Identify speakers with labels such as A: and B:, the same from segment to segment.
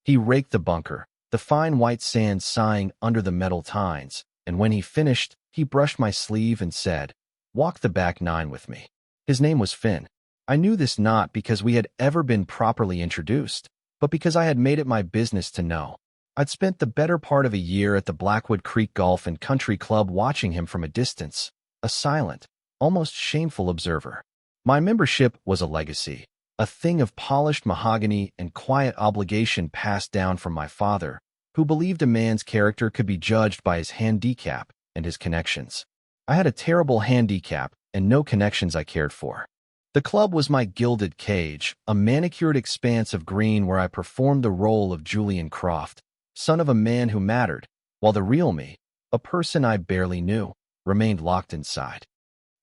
A: He raked the bunker, the fine white sand sighing under the metal tines, and when he finished, he brushed my sleeve and said, "Walk the back nine with me." His name was Finn. I knew this not because we had ever been properly introduced, but because I had made it my business to know. I'd spent the better part of a year at the Blackwood Creek Golf and Country Club watching him from a distance, a silent, almost shameful observer. My membership was a legacy, a thing of polished mahogany and quiet obligation passed down from my father, who believed a man's character could be judged by his handicap and his connections. I had a terrible handicap and no connections I cared for. The club was my gilded cage, a manicured expanse of green where I performed the role of Julian Croft, son of a man who mattered, while the real me, a person I barely knew, remained locked inside.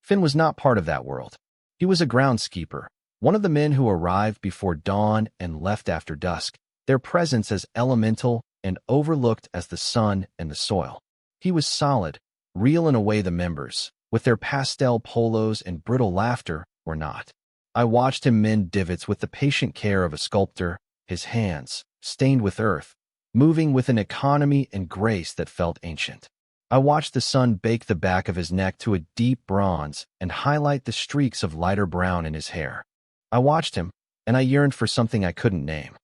A: Finn was not part of that world. He was a groundskeeper, one of the men who arrived before dawn and left after dusk, their presence as elemental and overlooked as the sun and the soil. He was solid, real in a way the members, with their pastel polos and brittle laughter, were not. I watched him mend divots with the patient care of a sculptor, his hands, stained with earth, moving with an economy and grace that felt ancient. I watched the sun bake the back of his neck to a deep bronze and highlight the streaks of lighter brown in his hair. I watched him, and I yearned for something I couldn't name.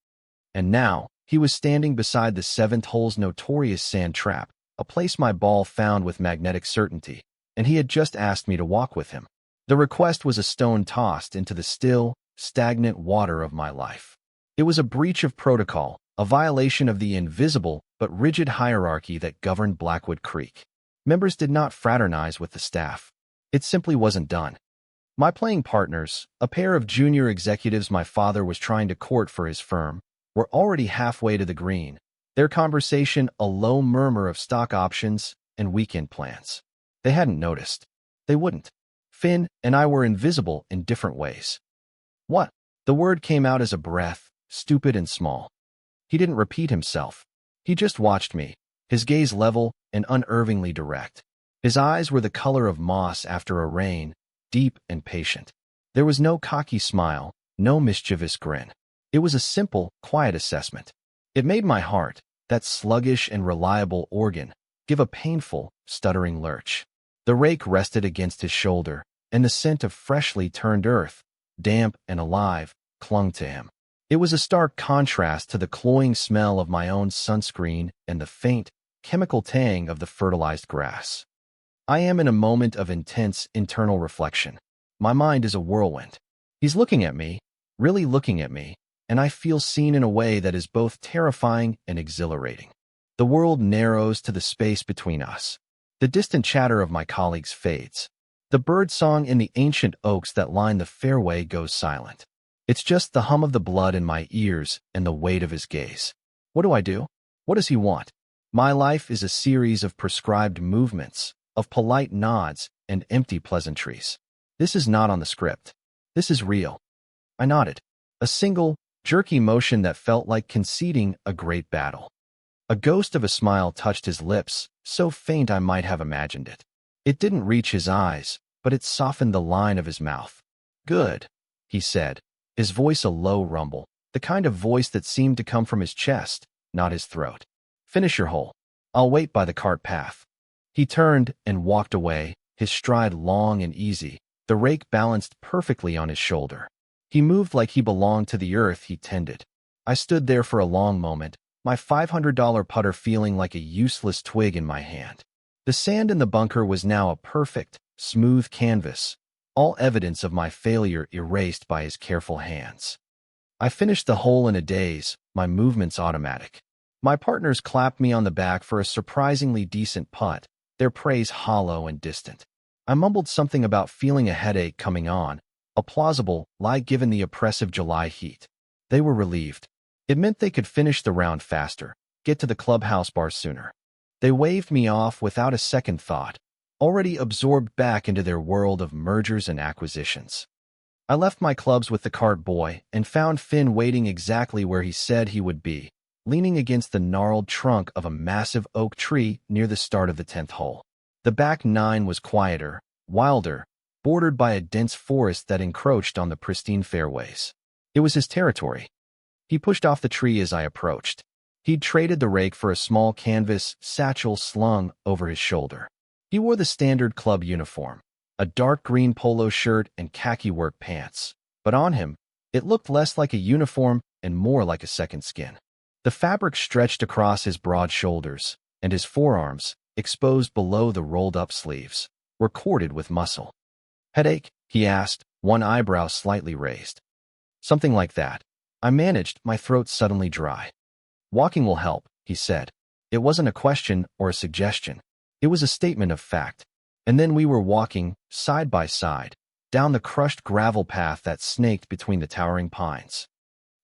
A: And now, he was standing beside the seventh hole's notorious sand trap, a place my ball found with magnetic certainty, and he had just asked me to walk with him. The request was a stone tossed into the still, stagnant water of my life. It was a breach of protocol, a violation of the invisible but rigid hierarchy that governed Blackwood Creek. Members did not fraternize with the staff. It simply wasn't done. My playing partners, a pair of junior executives my father was trying to court for his firm, were already halfway to the green, their conversation a low murmur of stock options and weekend plans. They hadn't noticed. They wouldn't. Finn and I were invisible in different ways. What? The word came out as a breath, stupid and small. He didn't repeat himself. He just watched me, his gaze level and unervingly direct. His eyes were the color of moss after a rain, deep and patient. There was no cocky smile, no mischievous grin. It was a simple, quiet assessment. It made my heart, that sluggish and reliable organ, give a painful, stuttering lurch. The rake rested against his shoulder, and the scent of freshly turned earth, damp and alive, clung to him. It was a stark contrast to the cloying smell of my own sunscreen and the faint, chemical tang of the fertilized grass. I am in a moment of intense internal reflection. My mind is a whirlwind. He's looking at me, really looking at me, and I feel seen in a way that is both terrifying and exhilarating. The world narrows to the space between us. The distant chatter of my colleagues fades. The birdsong in the ancient oaks that line the fairway goes silent. It's just the hum of the blood in my ears and the weight of his gaze. What do I do? What does he want? My life is a series of prescribed movements, of polite nods and empty pleasantries. This is not on the script. This is real. I nodded. A single, jerky motion that felt like conceding a great battle. A ghost of a smile touched his lips, so faint I might have imagined it. It didn't reach his eyes, but it softened the line of his mouth. "Good," he said, his voice a low rumble, the kind of voice that seemed to come from his chest, not his throat. "Finish your hole. I'll wait by the cart path." He turned and walked away, his stride long and easy, the rake balanced perfectly on his shoulder. He moved like he belonged to the earth he tended. I stood there for a long moment, my $500 putter feeling like a useless twig in my hand. The sand in the bunker was now a perfect, smooth canvas, all evidence of my failure erased by his careful hands. I finished the hole in a daze, my movements automatic. My partners clapped me on the back for a surprisingly decent putt, their praise hollow and distant. I mumbled something about feeling a headache coming on, a plausible lie given the oppressive July heat. They were relieved. It meant they could finish the round faster, get to the clubhouse bar sooner. They waved me off without a second thought, already absorbed back into their world of mergers and acquisitions. I left my clubs with the cart boy and found Finn waiting exactly where he said he would be, leaning against the gnarled trunk of a massive oak tree near the start of the 10th hole. The back nine was quieter, wilder, bordered by a dense forest that encroached on the pristine fairways. It was his territory. He pushed off the tree as I approached. He'd traded the rake for a small canvas satchel slung over his shoulder. He wore the standard club uniform, a dark green polo shirt and khaki work pants. But on him, it looked less like a uniform and more like a second skin. The fabric stretched across his broad shoulders, and his forearms, exposed below the rolled-up sleeves, were corded with muscle. "Headache?" he asked, one eyebrow slightly raised. "Something like that." I managed, my throat suddenly dry. "Walking will help," he said. It wasn't a question or a suggestion. It was a statement of fact. And then we were walking, side by side, down the crushed gravel path that snaked between the towering pines.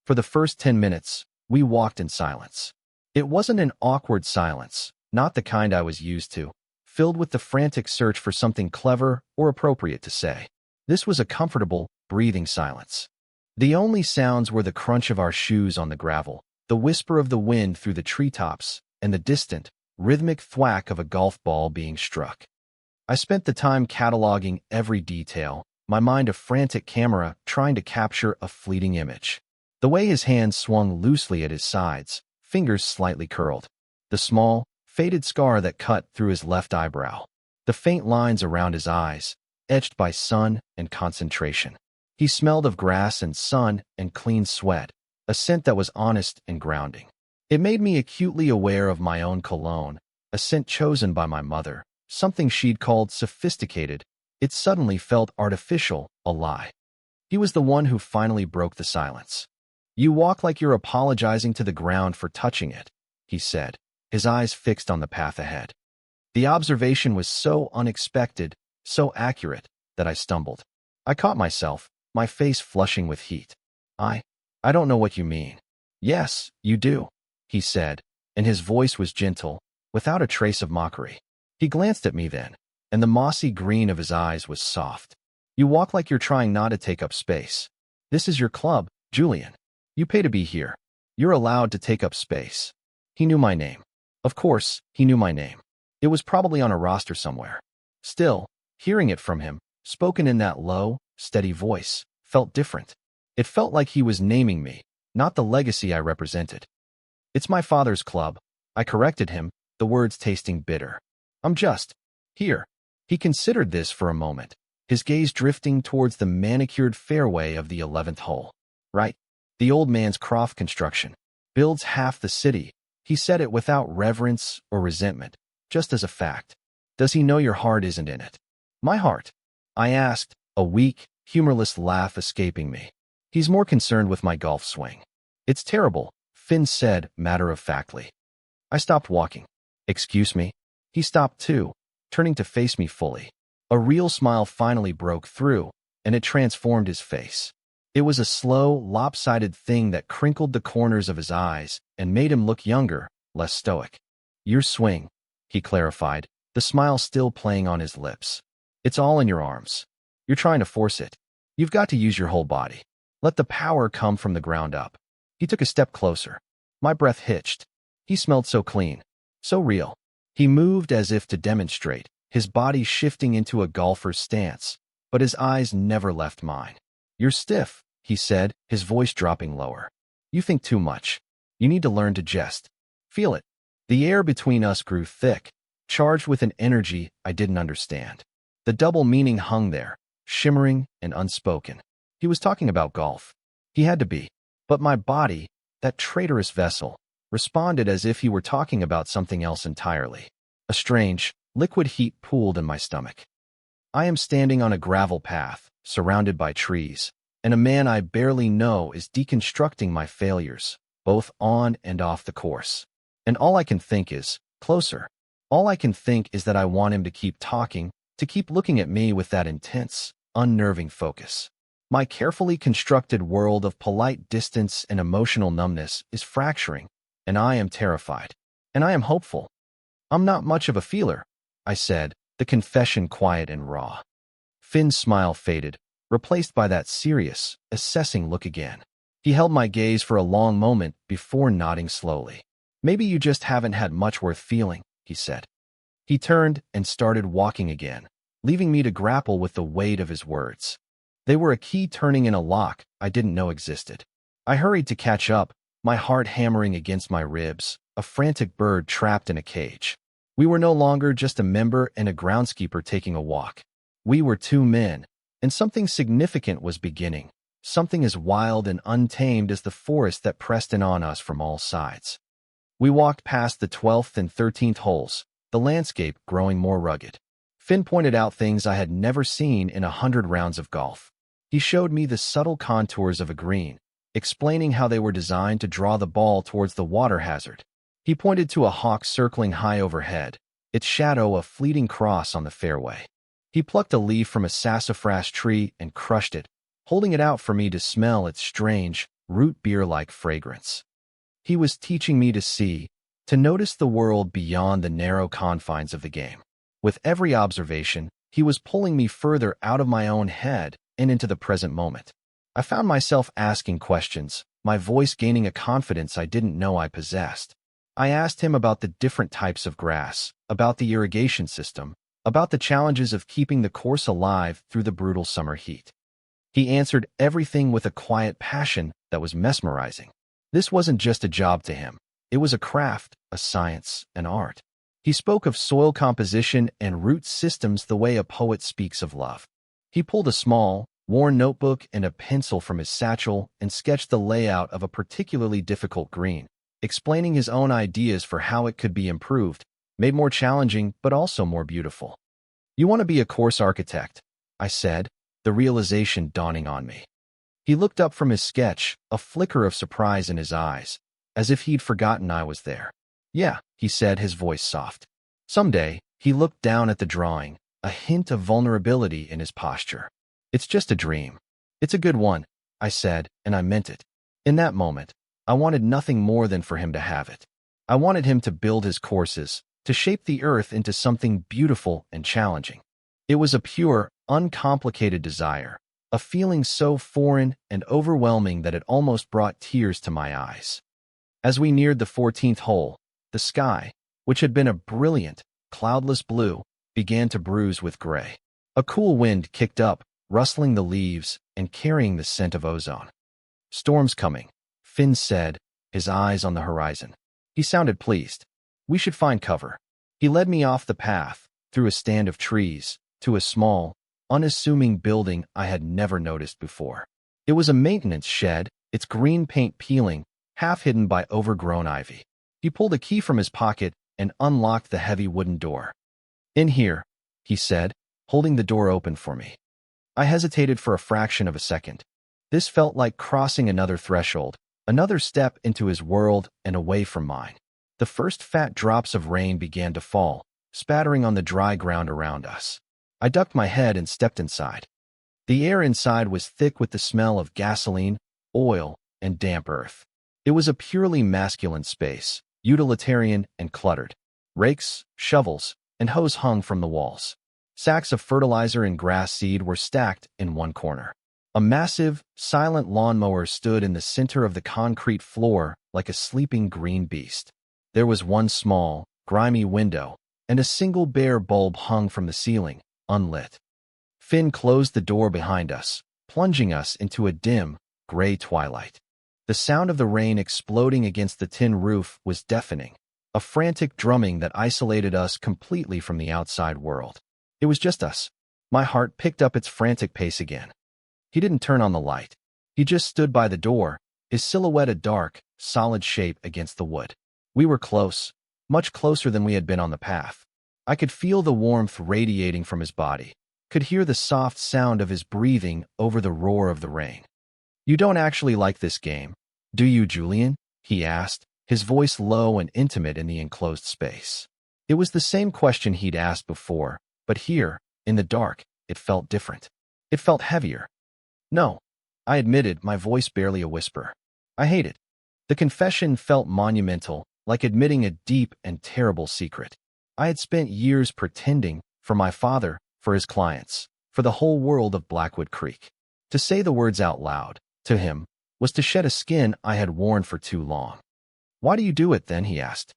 A: For the first 10 minutes, we walked in silence. It wasn't an awkward silence, not the kind I was used to, filled with the frantic search for something clever or appropriate to say. This was a comfortable, breathing silence. The only sounds were the crunch of our shoes on the gravel, the whisper of the wind through the treetops, and the distant, rhythmic thwack of a golf ball being struck. I spent the time cataloging every detail, my mind a frantic camera trying to capture a fleeting image. The way his hands swung loosely at his sides, fingers slightly curled. The small, faded scar that cut through his left eyebrow. The faint lines around his eyes, etched by sun and concentration. He smelled of grass and sun and clean sweat, a scent that was honest and grounding. It made me acutely aware of my own cologne, a scent chosen by my mother, something she'd called sophisticated. It suddenly felt artificial, a lie. He was the one who finally broke the silence. "You walk like you're apologizing to the ground for touching it," he said, his eyes fixed on the path ahead. The observation was so unexpected, so accurate, that I stumbled. I caught myself, my face flushing with heat. I don't know what you mean." "Yes, you do," he said, and his voice was gentle, without a trace of mockery. He glanced at me then, and the mossy green of his eyes was soft. "You walk like you're trying not to take up space. This is your club, Julian. You pay to be here. You're allowed to take up space." He knew my name. Of course, he knew my name. It was probably on a roster somewhere. Still, hearing it from him, spoken in that low, steady voice, felt different. It felt like he was naming me, not the legacy I represented. "It's my father's club," I corrected him, the words tasting bitter. "I'm just here." He considered this for a moment, his gaze drifting towards the manicured fairway of the 11th hole. "Right. The old man's Croft construction. Builds half the city." He said it without reverence or resentment, just as a fact. "Does he know your heart isn't in it?" "My heart?" I asked, a weak, humorless laugh escaping me. "He's more concerned with my golf swing." "It's terrible," Finn said matter-of-factly. I stopped walking. "Excuse me?" He stopped too, turning to face me fully. A real smile finally broke through, and it transformed his face. It was a slow, lopsided thing that crinkled the corners of his eyes and made him look younger, less stoic. "Your swing," he clarified, the smile still playing on his lips. "It's all in your arms. You're trying to force it. You've got to use your whole body. Let the power come from the ground up." He took a step closer. My breath hitched. He smelled so clean, so real. He moved as if to demonstrate, his body shifting into a golfer's stance, but his eyes never left mine. "You're stiff," he said, his voice dropping lower. "You think too much. You need to learn to just feel it." The air between us grew thick, charged with an energy I didn't understand. The double meaning hung there, shimmering and unspoken. He was talking about golf. He had to be. But my body, that traitorous vessel, responded as if he were talking about something else entirely. A strange, liquid heat pooled in my stomach. I am standing on a gravel path, surrounded by trees, and a man I barely know is deconstructing my failures, both on and off the course. And all I can think is, closer. All I can think is that I want him to keep talking, to keep looking at me with that intense, unnerving focus. My carefully constructed world of polite distance and emotional numbness is fracturing, and I am terrified. And I am hopeful. "I'm not much of a feeler," I said, the confession quiet and raw. Finn's smile faded, replaced by that serious, assessing look again. He held my gaze for a long moment before nodding slowly. "Maybe you just haven't had much worth feeling," he said. He turned and started walking again, leaving me to grapple with the weight of his words. They were a key turning in a lock I didn't know existed. I hurried to catch up, my heart hammering against my ribs, a frantic bird trapped in a cage. We were no longer just a member and a groundskeeper taking a walk. We were two men, and something significant was beginning, something as wild and untamed as the forest that pressed in on us from all sides. We walked past the 12th and 13th holes, the landscape growing more rugged. Finn pointed out things I had never seen in 100 rounds of golf. He showed me the subtle contours of a green, explaining how they were designed to draw the ball towards the water hazard. He pointed to a hawk circling high overhead, its shadow a fleeting cross on the fairway. He plucked a leaf from a sassafras tree and crushed it, holding it out for me to smell its strange, root beer-like fragrance. He was teaching me to see, to notice the world beyond the narrow confines of the game. With every observation, he was pulling me further out of my own head and into the present moment. I found myself asking questions, my voice gaining a confidence I didn't know I possessed. I asked him about the different types of grass, about the irrigation system, about the challenges of keeping the course alive through the brutal summer heat. He answered everything with a quiet passion that was mesmerizing. This wasn't just a job to him. It was a craft, a science, an art. He spoke of soil composition and root systems the way a poet speaks of love. He pulled a small, worn notebook and a pencil from his satchel and sketched the layout of a particularly difficult green, explaining his own ideas for how it could be improved, made more challenging but also more beautiful. "You want to be a course architect," I said, the realization dawning on me. He looked up from his sketch, a flicker of surprise in his eyes, as if he'd forgotten I was there. "Yeah," he said, his voice soft. Someday, he looked down at the drawing, a hint of vulnerability in his posture. "It's just a dream." "It's a good one," I said, and I meant it. In that moment, I wanted nothing more than for him to have it. I wanted him to build his courses, to shape the earth into something beautiful and challenging. It was a pure, uncomplicated desire, a feeling so foreign and overwhelming that it almost brought tears to my eyes. As we neared the 14th hole, the sky, which had been a brilliant, cloudless blue, began to bruise with gray. A cool wind kicked up, rustling the leaves and carrying the scent of ozone. "Storm's coming," Finn said, his eyes on the horizon. He sounded pleased. "We should find cover." He led me off the path, through a stand of trees, to a small, unassuming building I had never noticed before. It was a maintenance shed, its green paint peeling, half hidden by overgrown ivy. He pulled a key from his pocket and unlocked the heavy wooden door. "In here," he said, holding the door open for me. I hesitated for a fraction of a second. This felt like crossing another threshold, another step into his world and away from mine. The first fat drops of rain began to fall, spattering on the dry ground around us. I ducked my head and stepped inside. The air inside was thick with the smell of gasoline, oil, and damp earth. It was a purely masculine space, utilitarian and cluttered. Rakes, shovels, and hose hung from the walls. Sacks of fertilizer and grass seed were stacked in one corner. A massive, silent lawnmower stood in the center of the concrete floor like a sleeping green beast. There was one small, grimy window, and a single bare bulb hung from the ceiling, unlit. Finn closed the door behind us, plunging us into a dim, gray twilight. The sound of the rain exploding against the tin roof was deafening, a frantic drumming that isolated us completely from the outside world. It was just us. My heart picked up its frantic pace again. He didn't turn on the light. He just stood by the door, his silhouette a dark, solid shape against the wood. We were close, much closer than we had been on the path. I could feel the warmth radiating from his body, could hear the soft sound of his breathing over the roar of the rain. "You don't actually like this game, do you, Julian?" he asked, his voice low and intimate in the enclosed space. It was the same question he'd asked before, but here, in the dark, it felt different. It felt heavier. "No," I admitted, my voice barely a whisper. "I hate it." The confession felt monumental, like admitting a deep and terrible secret. I had spent years pretending, for my father, for his clients, for the whole world of Blackwood Creek. To say the words out loud, to him, was to shed a skin I had worn for too long. "Why do you do it then?" he asked.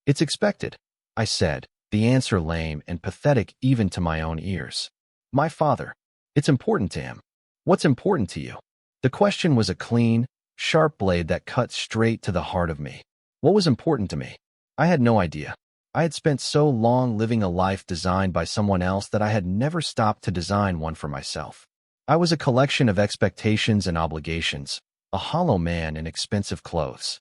A: "It's expected," I said, the answer lame and pathetic even to my own ears. "My father. It's important to him. What's important to you?" The question was a clean, sharp blade that cut straight to the heart of me. What was important to me? I had no idea. I had spent so long living a life designed by someone else that I had never stopped to design one for myself. I was a collection of expectations and obligations, a hollow man in expensive clothes.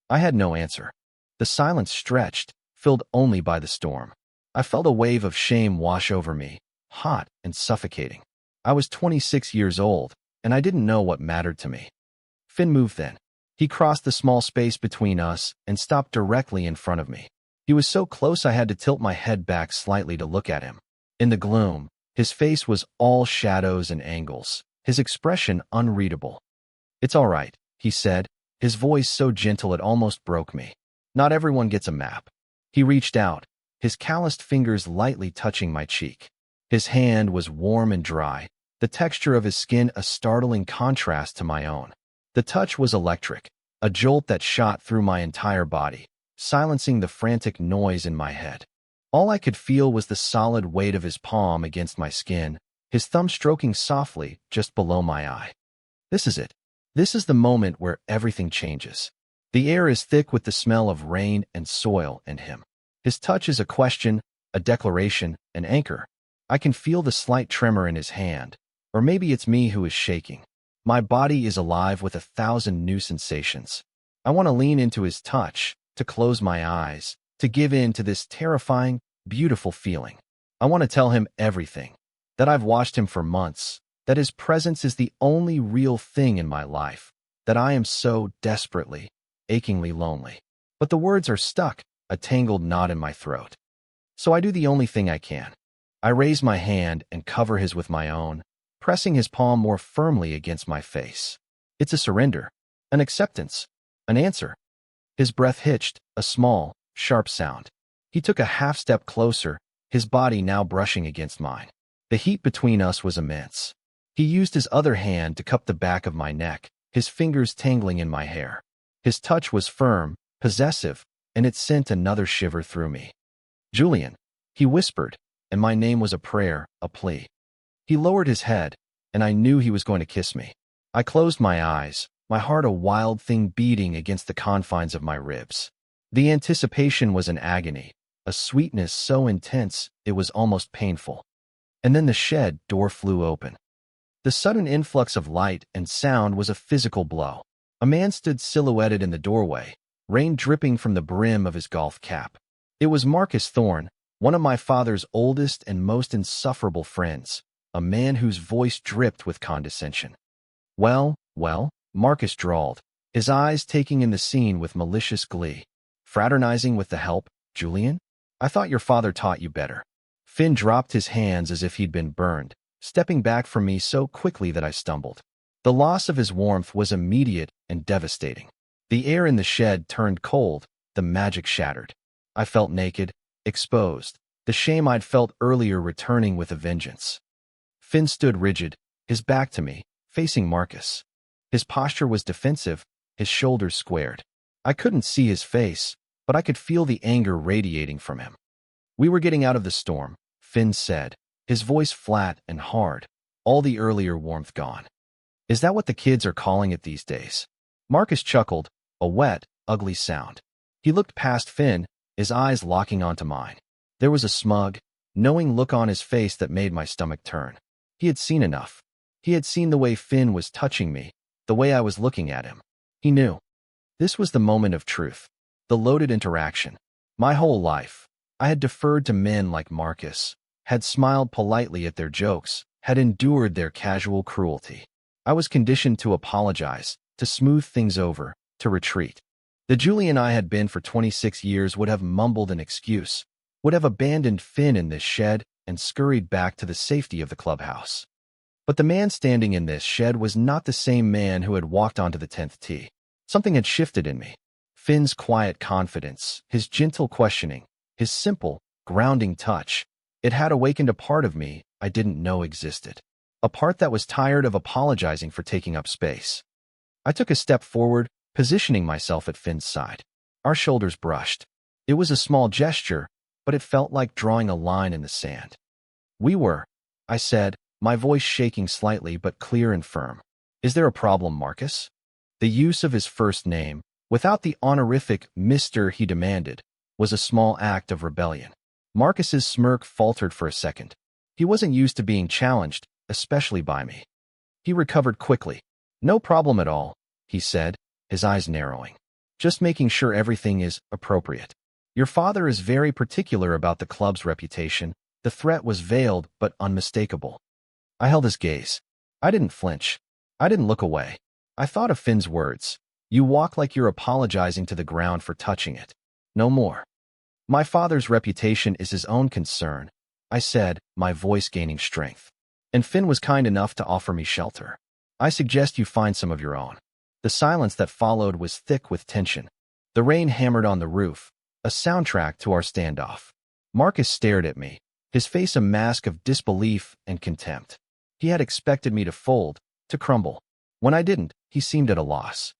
A: I had no answer. The silence stretched, filled only by the storm. I felt a wave of shame wash over me, hot and suffocating. I was 26 years old, and I didn't know what mattered to me. Finn moved then. He crossed the small space between us and stopped directly in front of me. He was so close I had to tilt my head back slightly to look at him. In the gloom, his face was all shadows and angles, his expression unreadable. "It's all right," he said, his voice so gentle it almost broke me. "Not everyone gets a map." He reached out, his calloused fingers lightly touching my cheek. His hand was warm and dry, the texture of his skin a startling contrast to my own. The touch was electric, a jolt that shot through my entire body, silencing the frantic noise in my head. All I could feel was the solid weight of his palm against my skin, his thumb stroking softly just below my eye. This is it. This is the moment where everything changes. The air is thick with the smell of rain and soil and him. His touch is a question, a declaration, an anchor. I can feel the slight tremor in his hand, or maybe it's me who is shaking. My body is alive with 1,000 new sensations. I want to lean into his touch, to close my eyes, to give in to this terrifying, beautiful feeling. I want to tell him everything, that I've watched him for months, that his presence is the only real thing in my life, that I am so desperately, achingly lonely. But the words are stuck, a tangled knot in my throat. So I do the only thing I can. I raise my hand and cover his with my own, pressing his palm more firmly against my face. It's a surrender, an acceptance, an answer. His breath hitched, a small, sharp sound. He took a half-step closer, his body now brushing against mine. The heat between us was immense. He used his other hand to cup the back of my neck, his fingers tangling in my hair. His touch was firm, possessive, and it sent another shiver through me. "Julian," he whispered, and my name was a prayer, a plea. He lowered his head, and I knew he was going to kiss me. I closed my eyes, my heart a wild thing beating against the confines of my ribs. The anticipation was an agony, a sweetness so intense it was almost painful. And then the shed door flew open. The sudden influx of light and sound was a physical blow. A man stood silhouetted in the doorway, rain dripping from the brim of his golf cap. It was Marcus Thorne, one of my father's oldest and most insufferable friends, a man whose voice dripped with condescension. Well, Marcus drawled, his eyes taking in the scene with malicious glee. "Fraternizing with the help, Julian? I thought your father taught you better." Finn dropped his hands as if he'd been burned, stepping back from me so quickly that I stumbled. The loss of his warmth was immediate and devastating. The air in the shed turned cold, the magic shattered. I felt naked, exposed, the shame I'd felt earlier returning with a vengeance. Finn stood rigid, his back to me, facing Marcus. His posture was defensive, his shoulders squared. I couldn't see his face, but I could feel the anger radiating from him. "We were getting out of the storm," Finn said, his voice flat and hard, all the earlier warmth gone. "Is that what the kids are calling it these days?" Marcus chuckled, a wet, ugly sound. He looked past Finn, his eyes locking onto mine. There was a smug, knowing look on his face that made my stomach turn. He had seen enough. He had seen the way Finn was touching me, the way I was looking at him. He knew. This was the moment of truth, the loaded interaction. My whole life, I had deferred to men like Marcus, had smiled politely at their jokes, had endured their casual cruelty. I was conditioned to apologize, to smooth things over, to retreat. The Julian I had been for 26 years would have mumbled an excuse, would have abandoned Finn in this shed and scurried back to the safety of the clubhouse. But the man standing in this shed was not the same man who had walked onto the 10th tee. Something had shifted in me. Finn's quiet confidence, his gentle questioning, his simple, grounding touch, it had awakened a part of me I didn't know existed. A part that was tired of apologizing for taking up space. I took a step forward, positioning myself at Finn's side. Our shoulders brushed. It was a small gesture, but it felt like drawing a line in the sand. "We were," I said, my voice shaking slightly but clear and firm. "Is there a problem, Marcus?" The use of his first name, without the honorific Mr. he demanded, was a small act of rebellion. Marcus's smirk faltered for a second. He wasn't used to being challenged, especially by me. He recovered quickly. "No problem at all," he said, his eyes narrowing. "Just making sure everything is appropriate. Your father is very particular about the club's reputation." The threat was veiled but unmistakable. I held his gaze. I didn't flinch. I didn't look away. I thought of Finn's words. "You walk like you're apologizing to the ground for touching it. No more." "My father's reputation is his own concern," I said, my voice gaining strength. "And Finn was kind enough to offer me shelter. I suggest you find some of your own." The silence that followed was thick with tension. The rain hammered on the roof, a soundtrack to our standoff. Marcus stared at me, his face a mask of disbelief and contempt. He had expected me to fold, to crumble. When I didn't, he seemed at a loss.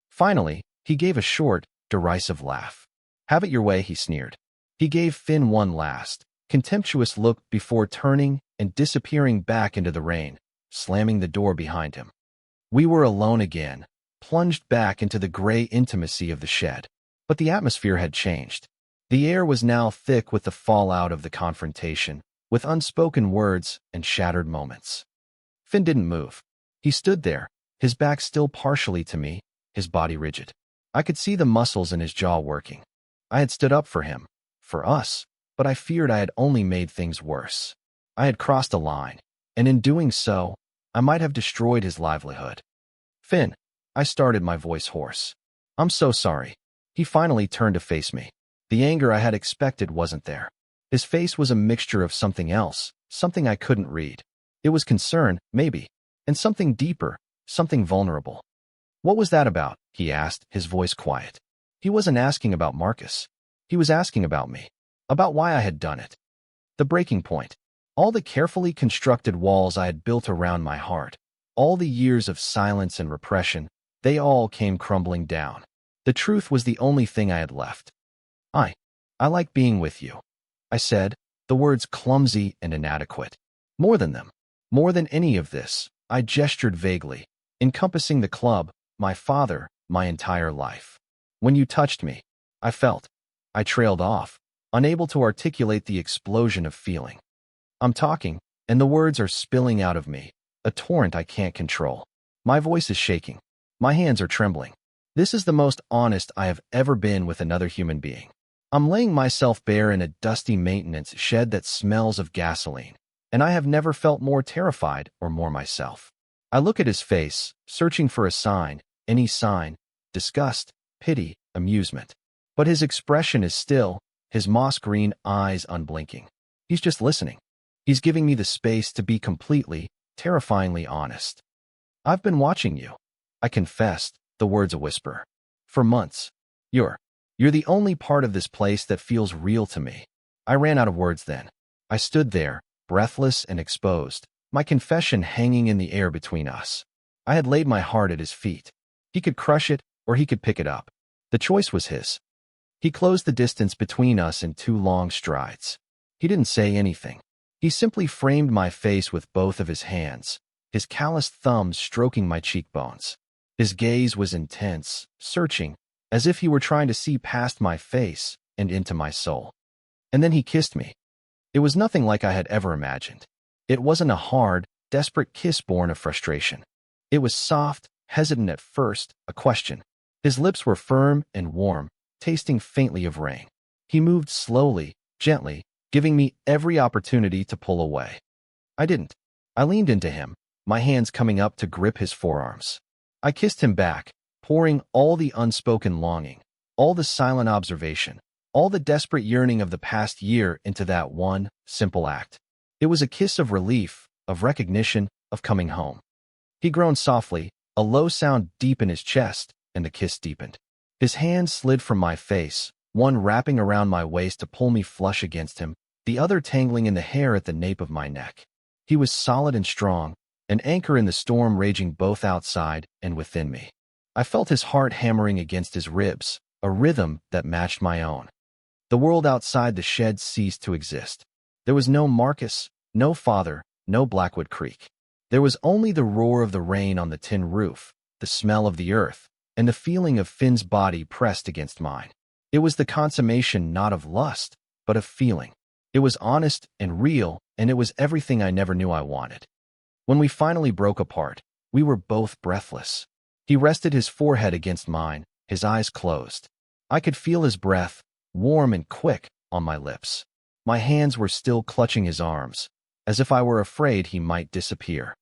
A: Finally, he gave a short, derisive laugh. "Have it your way," he sneered. He gave Finn one last, contemptuous look before turning and disappearing back into the rain, slamming the door behind him. We were alone again, plunged back into the gray intimacy of the shed. But the atmosphere had changed. The air was now thick with the fallout of the confrontation, with unspoken words and shattered moments. Finn didn't move. He stood there, his back still partially to me, his body rigid. I could see the muscles in his jaw working. I had stood up for him, for us, but I feared I had only made things worse. I had crossed a line, and in doing so, I might have destroyed his livelihood. "Finn," I started, my voice hoarse. "I'm so sorry." He finally turned to face me. The anger I had expected wasn't there. His face was a mixture of something else, something I couldn't read. It was concern, maybe, and something deeper, something vulnerable. "What was that about?" he asked, his voice quiet. He wasn't asking about Marcus. He was asking about me, about why I had done it. The breaking point. All the carefully constructed walls I had built around my heart, all the years of silence and repression, they all came crumbling down. The truth was the only thing I had left. I like being with you," I said, the words clumsy and inadequate. "More than them. More than any of this," I gestured vaguely, encompassing the club, my father, my entire life. "When you touched me, I felt." I trailed off, unable to articulate the explosion of feeling. I'm talking, and the words are spilling out of me, a torrent I can't control. My voice is shaking. My hands are trembling. This is the most honest I have ever been with another human being. I'm laying myself bare in a dusty maintenance shed that smells of gasoline, and I have never felt more terrified or more myself. I look at his face, searching for a sign, any sign, disgust, pity, amusement. But his expression is still, his moss-green eyes unblinking. He's just listening. He's giving me the space to be completely, terrifyingly honest. "I've been watching you," I confessed, the words a whisper. "For months. You're the only part of this place that feels real to me." I ran out of words then. I stood there, breathless and exposed, my confession hanging in the air between us. I had laid my heart at his feet. He could crush it, or he could pick it up. The choice was his. He closed the distance between us in 2 long strides. He didn't say anything. He simply framed my face with both of his hands, his calloused thumbs stroking my cheekbones. His gaze was intense, searching, as if he were trying to see past my face and into my soul. And then he kissed me. It was nothing like I had ever imagined. It wasn't a hard, desperate kiss born of frustration. It was soft, hesitant at first, a question. His lips were firm and warm, tasting faintly of rain. He moved slowly, gently, giving me every opportunity to pull away. I didn't. I leaned into him, my hands coming up to grip his forearms. I kissed him back, pouring all the unspoken longing, all the silent observation, all the desperate yearning of the past year into that one, simple act. It was a kiss of relief, of recognition, of coming home. He groaned softly, a low sound deep in his chest, and the kiss deepened. His hands slid from my face, one wrapping around my waist to pull me flush against him, the other tangling in the hair at the nape of my neck. He was solid and strong, an anchor in the storm raging both outside and within me. I felt his heart hammering against his ribs, a rhythm that matched my own. The world outside the shed ceased to exist. There was no Marcus, no father, no Blackwood Creek. There was only the roar of the rain on the tin roof, the smell of the earth, and the feeling of Finn's body pressed against mine. It was the consummation not of lust, but of feeling. It was honest and real, and it was everything I never knew I wanted. When we finally broke apart, we were both breathless. He rested his forehead against mine, his eyes closed. I could feel his breath, warm and quick, on my lips. My hands were still clutching his arms, as if I were afraid he might disappear.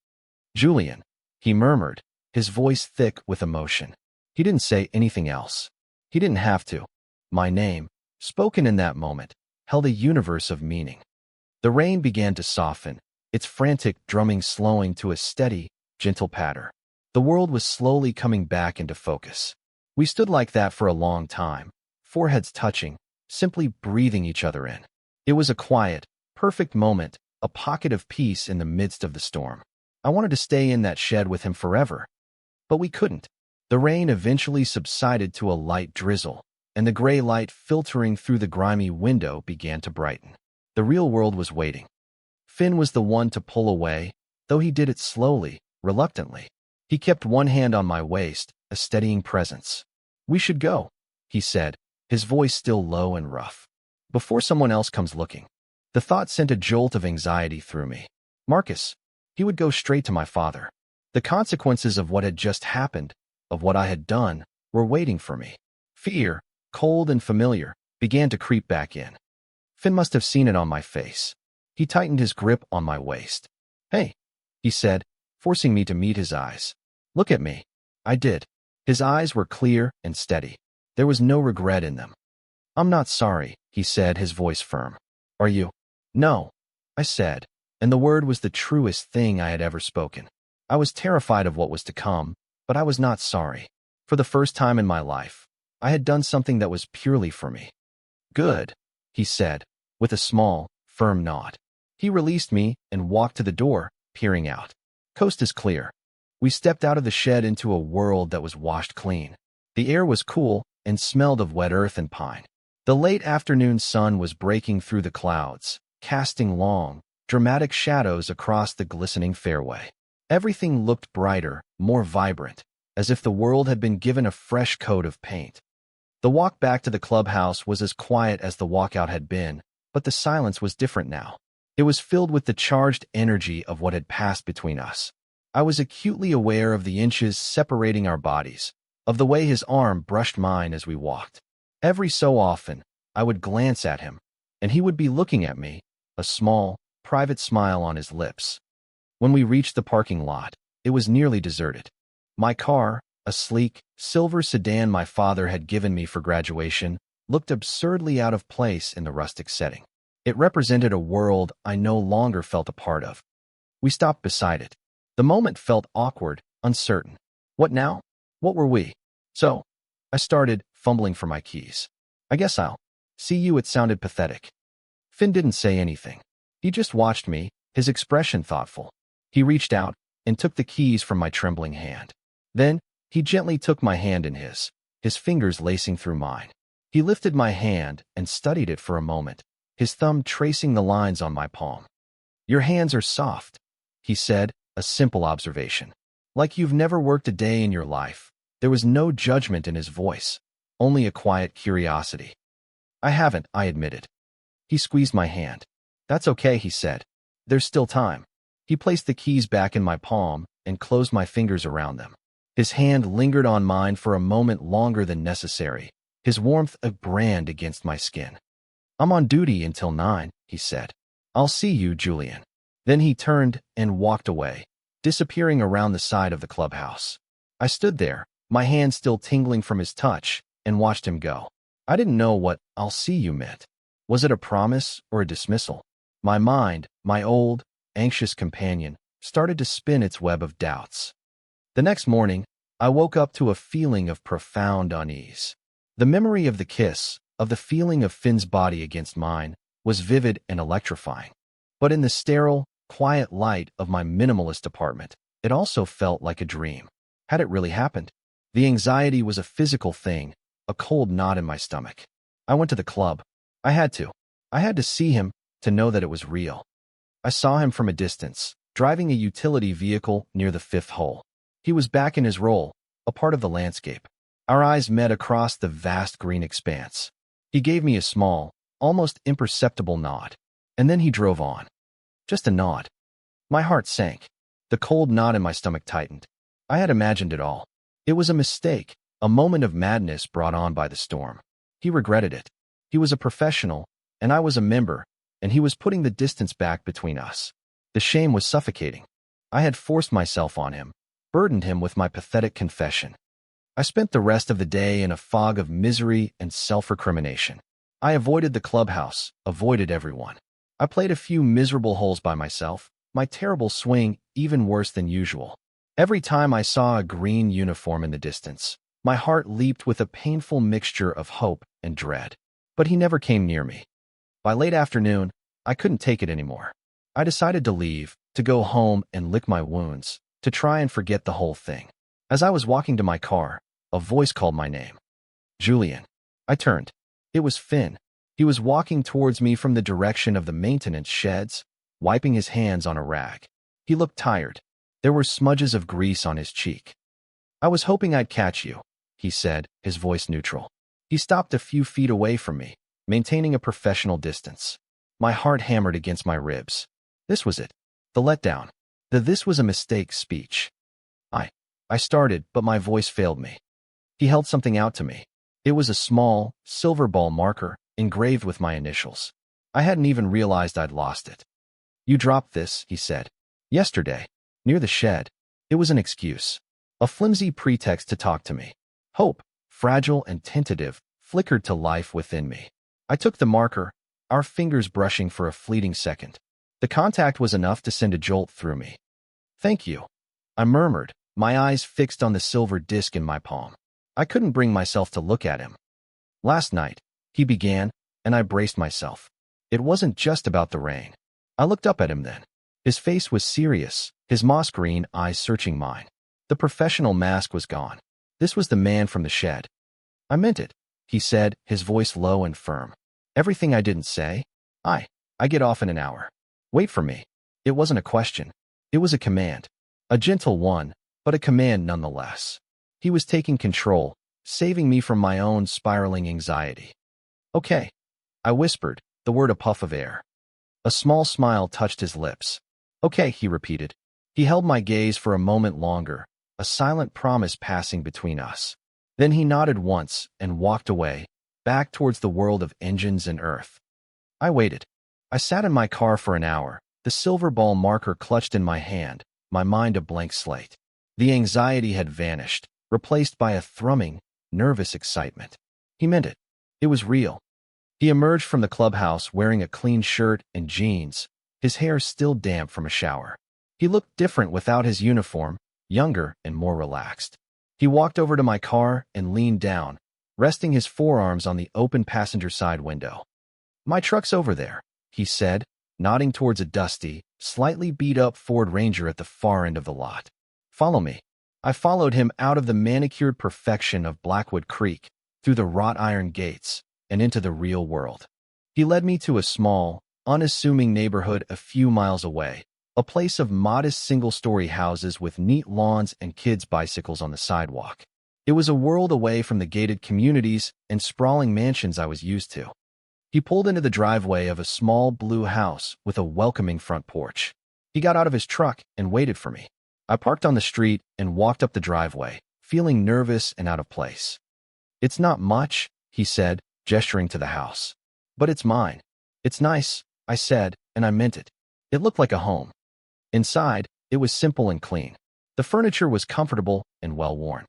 A: "Julian," he murmured, his voice thick with emotion. He didn't say anything else. He didn't have to. My name, spoken in that moment, held a universe of meaning. The rain began to soften, its frantic drumming slowing to a steady, gentle patter. The world was slowly coming back into focus. We stood like that for a long time, foreheads touching, simply breathing each other in. It was a quiet, perfect moment, a pocket of peace in the midst of the storm. I wanted to stay in that shed with him forever, but we couldn't. The rain eventually subsided to a light drizzle, and the gray light filtering through the grimy window began to brighten. The real world was waiting. Finn was the one to pull away, though he did it slowly, reluctantly. He kept one hand on my waist, a steadying presence. "We should go," he said, his voice still low and rough. "Before someone else comes looking." The thought sent a jolt of anxiety through me. Marcus. He would go straight to my father. The consequences of what had just happened, of what I had done, were waiting for me. Fear, cold and familiar, began to creep back in. Finn must have seen it on my face. He tightened his grip on my waist. "Hey," he said, forcing me to meet his eyes. "Look at me." I did. His eyes were clear and steady. There was no regret in them. "I'm not sorry," he said, his voice firm. "Are you?" "No," I said, and the word was the truest thing I had ever spoken. I was terrified of what was to come, but I was not sorry. For the first time in my life, I had done something that was purely for me. "Good," he said, with a small, firm nod. He released me and walked to the door, peering out. "Coast is clear." We stepped out of the shed into a world that was washed clean. The air was cool and smelled of wet earth and pine. The late afternoon sun was breaking through the clouds, casting long, dramatic shadows across the glistening fairway. Everything looked brighter, more vibrant, as if the world had been given a fresh coat of paint. The walk back to the clubhouse was as quiet as the walkout had been, but the silence was different now. It was filled with the charged energy of what had passed between us. I was acutely aware of the inches separating our bodies, of the way his arm brushed mine as we walked. Every so often, I would glance at him, and he would be looking at me, a small, private smile on his lips. When we reached the parking lot, it was nearly deserted. My car, a sleek, silver sedan my father had given me for graduation, looked absurdly out of place in the rustic setting. It represented a world I no longer felt a part of. We stopped beside it. The moment felt awkward, uncertain. What now? What were we? "So," I started, fumbling for my keys. "I guess I'll see you." It sounded pathetic. Finn didn't say anything. He just watched me, his expression thoughtful. He reached out and took the keys from my trembling hand. Then, he gently took my hand in his fingers lacing through mine. He lifted my hand and studied it for a moment, his thumb tracing the lines on my palm. "Your hands are soft," he said, a simple observation. "Like you've never worked a day in your life." There was no judgment in his voice, only a quiet curiosity. "I haven't," I admitted. He squeezed my hand. "That's okay," he said. "There's still time." He placed the keys back in my palm and closed my fingers around them. His hand lingered on mine for a moment longer than necessary, his warmth a brand against my skin. "I'm on duty until 9, he said. "I'll see you, Julian." Then he turned and walked away, disappearing around the side of the clubhouse. I stood there, my hand still tingling from his touch, and watched him go. I didn't know what "I'll see you" meant. Was it a promise or a dismissal? My mind, my old, anxious companion, started to spin its web of doubts. The next morning, I woke up to a feeling of profound unease. The memory of the kiss, of the feeling of Finn's body against mine, was vivid and electrifying. But in the sterile, quiet light of my minimalist apartment, it also felt like a dream. Had it really happened? The anxiety was a physical thing, a cold knot in my stomach. I went to the club. I had to. I had to see him, to know that it was real. I saw him from a distance, driving a utility vehicle near the 5th hole. He was back in his role, a part of the landscape. Our eyes met across the vast green expanse. He gave me a small, almost imperceptible nod, and then he drove on. Just a nod. My heart sank. The cold knot in my stomach tightened. I had imagined it all. It was a mistake, a moment of madness brought on by the storm. He regretted it. He was a professional, and I was a member, and he was putting the distance back between us. The shame was suffocating. I had forced myself on him, burdened him with my pathetic confession. I spent the rest of the day in a fog of misery and self-recrimination. I avoided the clubhouse, avoided everyone. I played a few miserable holes by myself, my terrible swing even worse than usual. Every time I saw a green uniform in the distance, my heart leaped with a painful mixture of hope and dread. But he never came near me. By late afternoon, I couldn't take it anymore. I decided to leave, to go home and lick my wounds, to try and forget the whole thing. As I was walking to my car, a voice called my name. Julian. I turned. It was Finn. He was walking towards me from the direction of the maintenance sheds, wiping his hands on a rag. He looked tired. There were smudges of grease on his cheek. I was hoping I'd catch you, he said, his voice neutral. He stopped a few feet away from me, maintaining a professional distance. My heart hammered against my ribs. This was it. The letdown. The "this was a mistake" speech. I started, but my voice failed me. He held something out to me. It was a small, silver ball marker, engraved with my initials. I hadn't even realized I'd lost it. You dropped this, he said. Yesterday. Near the shed. It was an excuse. A flimsy pretext to talk to me. Hope, fragile and tentative, flickered to life within me. I took the marker, our fingers brushing for a fleeting second. The contact was enough to send a jolt through me. Thank you, I murmured, my eyes fixed on the silver disc in my palm. I couldn't bring myself to look at him. Last night, he began, and I braced myself. It wasn't just about the rain. I looked up at him then. His face was serious, his moss-green eyes searching mine. The professional mask was gone. This was the man from the shed. I meant it, he said, his voice low and firm. Everything I didn't say? I get off in an hour. Wait for me. It wasn't a question. It was a command. A gentle one, but a command nonetheless. He was taking control, saving me from my own spiraling anxiety. Okay, I whispered, the word a puff of air. A small smile touched his lips. Okay, he repeated. He held my gaze for a moment longer, a silent promise passing between us. Then he nodded once and walked away, back towards the world of engines and earth. I waited. I sat in my car for an hour, the silver ball marker clutched in my hand, my mind a blank slate. The anxiety had vanished, replaced by a thrumming, nervous excitement. He meant it. It was real. He emerged from the clubhouse wearing a clean shirt and jeans, his hair still damp from a shower. He looked different without his uniform, younger and more relaxed. He walked over to my car and leaned down, resting his forearms on the open passenger side window. My truck's over there, he said, nodding towards a dusty, slightly beat-up Ford Ranger at the far end of the lot. Follow me. I followed him out of the manicured perfection of Blackwood Creek, through the wrought iron gates, and into the real world. He led me to a small, unassuming neighborhood a few miles away, a place of modest single-story houses with neat lawns and kids' bicycles on the sidewalk. It was a world away from the gated communities and sprawling mansions I was used to. He pulled into the driveway of a small blue house with a welcoming front porch. He got out of his truck and waited for me. I parked on the street and walked up the driveway, feeling nervous and out of place. It's not much, he said, gesturing to the house. But it's mine. It's nice, I said, and I meant it. It looked like a home. Inside, it was simple and clean. The furniture was comfortable and well-worn.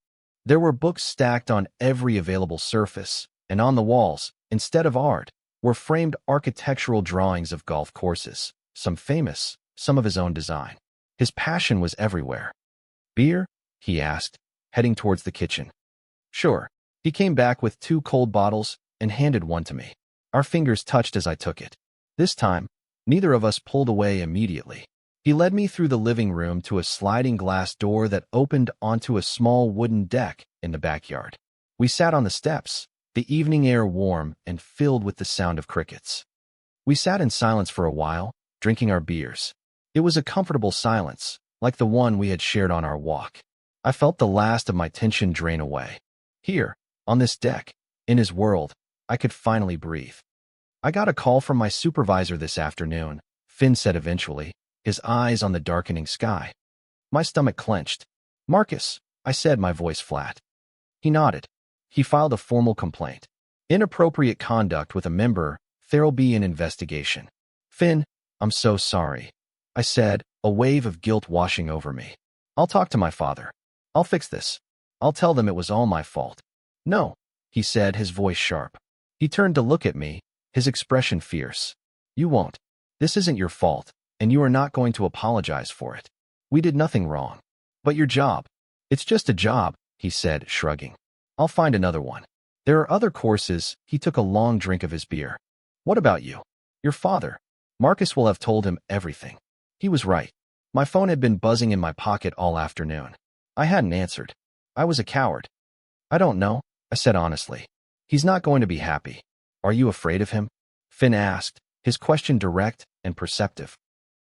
A: There were books stacked on every available surface, and on the walls, instead of art, were framed architectural drawings of golf courses, some famous, some of his own design. His passion was everywhere. Beer? He asked, heading towards the kitchen. Sure. He came back with 2 cold bottles and handed one to me. Our fingers touched as I took it. This time, neither of us pulled away immediately. He led me through the living room to a sliding glass door that opened onto a small wooden deck in the backyard. We sat on the steps, the evening air warm and filled with the sound of crickets. We sat in silence for a while, drinking our beers. It was a comfortable silence, like the one we had shared on our walk. I felt the last of my tension drain away. Here, on this deck, in his world, I could finally breathe. I got a call from my supervisor this afternoon, Finn said eventually, his eyes on the darkening sky. My stomach clenched. Marcus, I said, my voice flat. He nodded. He filed a formal complaint. Inappropriate conduct with a member, there'll be an investigation. Finn, I'm so sorry, I said, a wave of guilt washing over me. I'll talk to my father. I'll fix this. I'll tell them it was all my fault. No, he said, his voice sharp. He turned to look at me, his expression fierce. You won't. This isn't your fault, and you are not going to apologize for it. We did nothing wrong. But your job. It's just a job, he said, shrugging. I'll find another one. There are other courses. He took a long drink of his beer. What about you? Your father. Marcus will have told him everything. He was right. My phone had been buzzing in my pocket all afternoon. I hadn't answered. I was a coward. I don't know, I said honestly. He's not going to be happy. Are you afraid of him? Finn asked, his question direct and perceptive.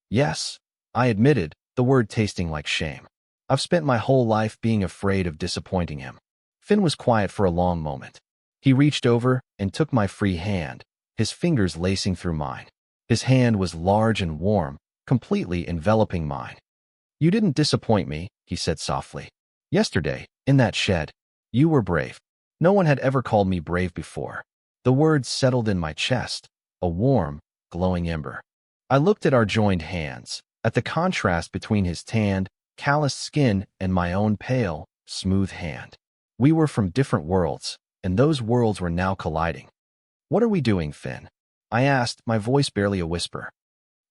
A: Yes, I admitted, the word tasting like shame. I've spent my whole life being afraid of disappointing him. Finn was quiet for a long moment. He reached over and took my free hand, his fingers lacing through mine. His hand was large and warm, completely enveloping mine. You didn't disappoint me, he said softly. Yesterday, in that shed, you were brave. No one had ever called me brave before. The words settled in my chest, a warm, glowing ember. I looked at our joined hands, at the contrast between his tanned, calloused skin and my own pale, smooth hand. We were from different worlds, and those worlds were now colliding. What are we doing, Finn? I asked, my voice barely a whisper.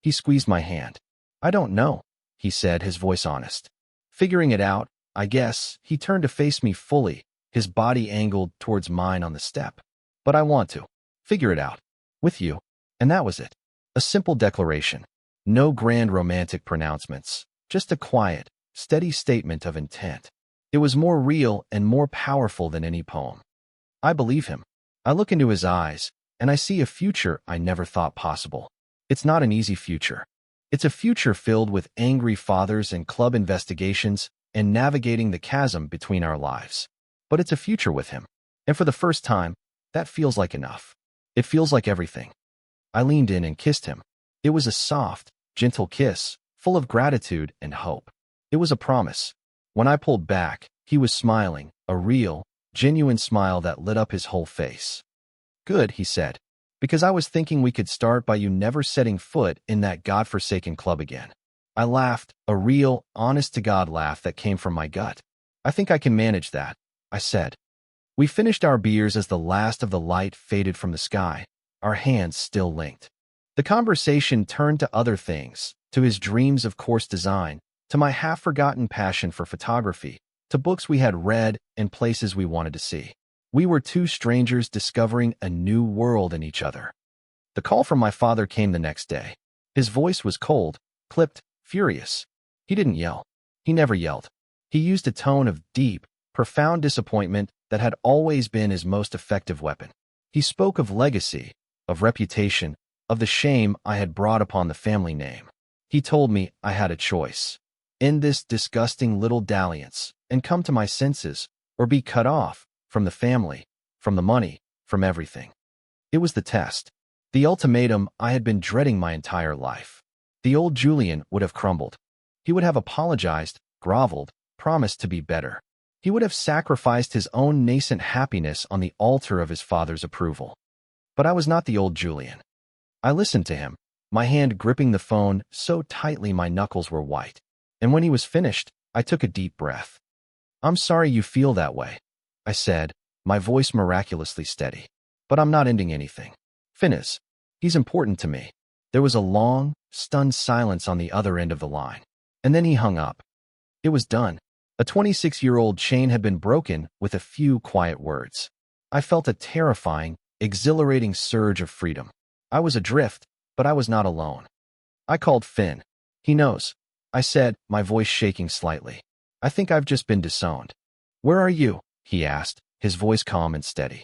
A: He squeezed my hand. I don't know, he said, his voice honest. Figuring it out, I guess. He turned to face me fully, his body angled towards mine on the step. But I want to figure it out. With you. And that was it. A simple declaration. No grand romantic pronouncements. Just a quiet, steady statement of intent. It was more real and more powerful than any poem. I believe him. I look into his eyes, and I see a future I never thought possible. It's not an easy future. It's a future filled with angry fathers and club investigations and navigating the chasm between our lives. But it's a future with him. And for the first time, that feels like enough. It feels like everything. I leaned in and kissed him. It was a soft, gentle kiss, full of gratitude and hope. It was a promise. When I pulled back, he was smiling, a real, genuine smile that lit up his whole face. Good, he said, because I was thinking we could start by you never setting foot in that godforsaken club again. I laughed, a real, honest-to-God laugh that came from my gut. I think I can manage that, I said. We finished our beers as the last of the light faded from the sky, our hands still linked. The conversation turned to other things, to his dreams of course design, to my half-forgotten passion for photography, to books we had read and places we wanted to see. We were two strangers discovering a new world in each other. The call from my father came the next day. His voice was cold, clipped, furious. He didn't yell. He never yelled. He used a tone of deep, profound disappointment that had always been his most effective weapon. He spoke of legacy, of reputation, of the shame I had brought upon the family name. He told me I had a choice. End this disgusting little dalliance and come to my senses, or be cut off from the family, from the money, from everything. It was the test, the ultimatum I had been dreading my entire life. The old Julian would have crumbled. He would have apologized, groveled, promised to be better. He would have sacrificed his own nascent happiness on the altar of his father's approval. But I was not the old Julian. I listened to him, my hand gripping the phone so tightly my knuckles were white. And when he was finished, I took a deep breath. I'm sorry you feel that way, I said, my voice miraculously steady. But I'm not ending anything. Finn is. He's important to me. There was a long, stunned silence on the other end of the line. And then he hung up. It was done. A 26-year-old chain had been broken with a few quiet words. I felt a terrifying, exhilarating surge of freedom. I was adrift, but I was not alone. I called Finn. He knows, I said, my voice shaking slightly. I think I've just been disowned. Where are you? He asked, his voice calm and steady.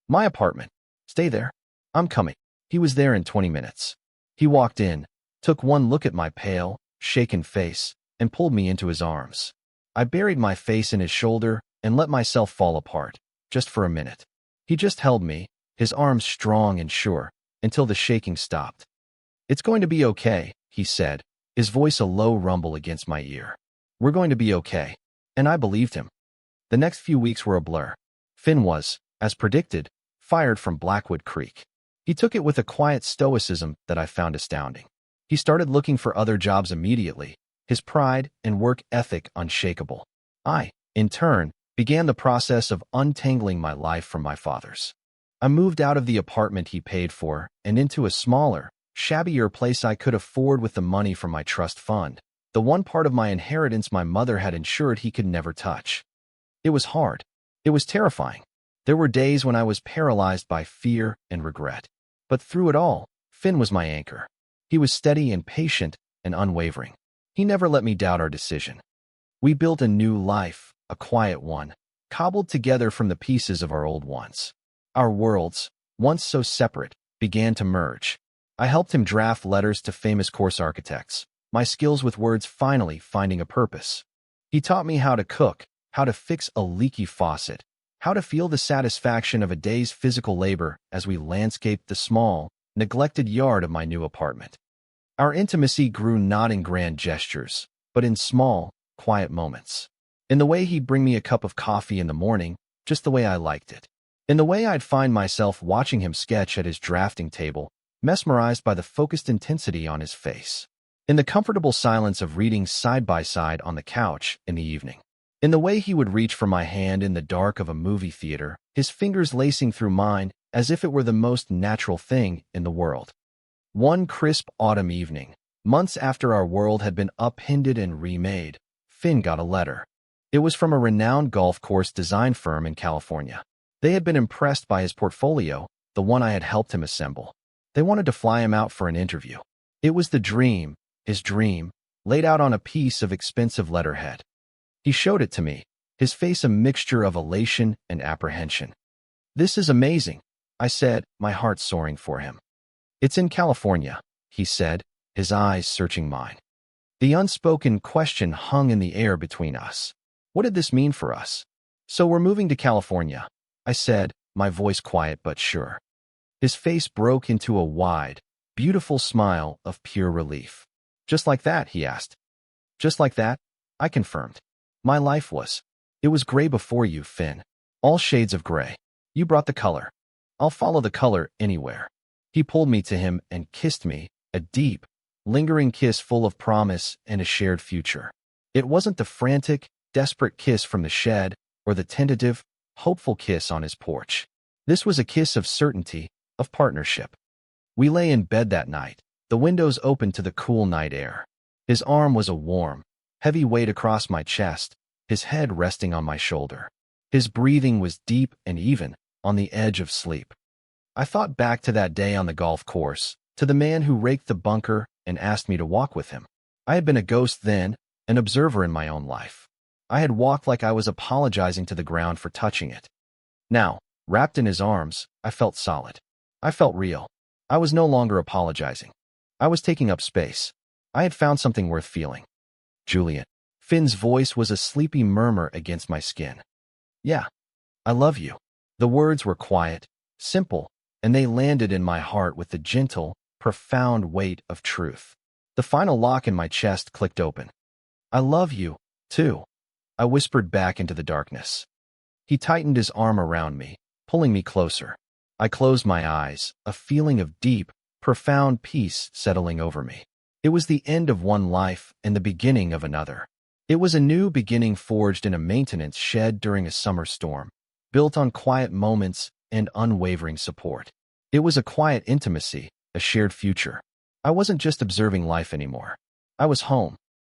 A: My apartment. Stay there. I'm coming. He was there in 20 minutes. He walked in, took one look at my pale, shaken face, and pulled me into his arms. I buried my face in his shoulder and let myself fall apart, just for a minute. He just held me, his arms strong and sure, until the shaking stopped. "It's going to be okay," he said, his voice a low rumble against my ear. "We're going to be okay." And I believed him. The next few weeks were a blur. Finn was, as predicted, fired from Blackwood Creek. He took it with a quiet stoicism that I found astounding. He started looking for other jobs immediately, his pride and work ethic unshakable. I, in turn, began the process of untangling my life from my father's. I moved out of the apartment he paid for and into a smaller, shabbier place I could afford with the money from my trust fund, the one part of my inheritance my mother had ensured he could never touch. It was hard. It was terrifying. There were days when I was paralyzed by fear and regret. But through it all, Finn was my anchor. He was steady and patient and unwavering. He never let me doubt our decision. We built a new life, a quiet one, cobbled together from the pieces of our old ones. Our worlds, once so separate, began to merge. I helped him draft letters to famous course architects, my skills with words finally finding a purpose. He taught me how to cook, how to fix a leaky faucet, how to feel the satisfaction of a day's physical labor as we landscaped the small, neglected yard of my new apartment. Our intimacy grew not in grand gestures, but in small, quiet moments. In the way he'd bring me a cup of coffee in the morning, just the way I liked it. In the way I'd find myself watching him sketch at his drafting table, mesmerized by the focused intensity on his face. In the comfortable silence of reading side by side on the couch in the evening. In the way he would reach for my hand in the dark of a movie theater, his fingers lacing through mine as if it were the most natural thing in the world. One crisp autumn evening, months after our world had been upended and remade, Finn got a letter. It was from a renowned golf course design firm in California. They had been impressed by his portfolio, the one I had helped him assemble. They wanted to fly him out for an interview. It was the dream, his dream, laid out on a piece of expensive letterhead. He showed it to me, his face a mixture of elation and apprehension. "This is amazing," I said, my heart soaring for him. "It's in California," he said, his eyes searching mine. The unspoken question hung in the air between us. What did this mean for us? "So we're moving to California," I said, my voice quiet but sure. His face broke into a wide, beautiful smile of pure relief. "Just like that?" he asked. "Just like that?" I confirmed. "My life was. It was gray before you, Finn. All shades of gray. You brought the color. I'll follow the color anywhere." He pulled me to him and kissed me, a deep, lingering kiss full of promise and a shared future. It wasn't the frantic, desperate kiss from the shed or the tentative, hopeful kiss on his porch. This was a kiss of certainty, of partnership. We lay in bed that night, the windows open to the cool night air. His arm was a warm, heavy weight across my chest, his head resting on my shoulder. His breathing was deep and even, on the edge of sleep. I thought back to that day on the golf course, to the man who raked the bunker and asked me to walk with him. I had been a ghost then, an observer in my own life. I had walked like I was apologizing to the ground for touching it. Now, wrapped in his arms, I felt solid. I felt real. I was no longer apologizing. I was taking up space. I had found something worth feeling. "Julian." Finn's voice was a sleepy murmur against my skin. "Yeah, I love you." The words were quiet, simple, and they landed in my heart with the gentle, profound weight of truth. The final lock in my chest clicked open. "I love you, too," I whispered back into the darkness. He tightened his arm around me, pulling me closer. I closed my eyes, a feeling of deep, profound peace settling over me. It was the end of one life and the beginning of another. It was a new beginning forged in a maintenance shed during a summer storm, built on quiet moments and unwavering support. It was a quiet intimacy, a shared future. I wasn't just observing life anymore. I was home.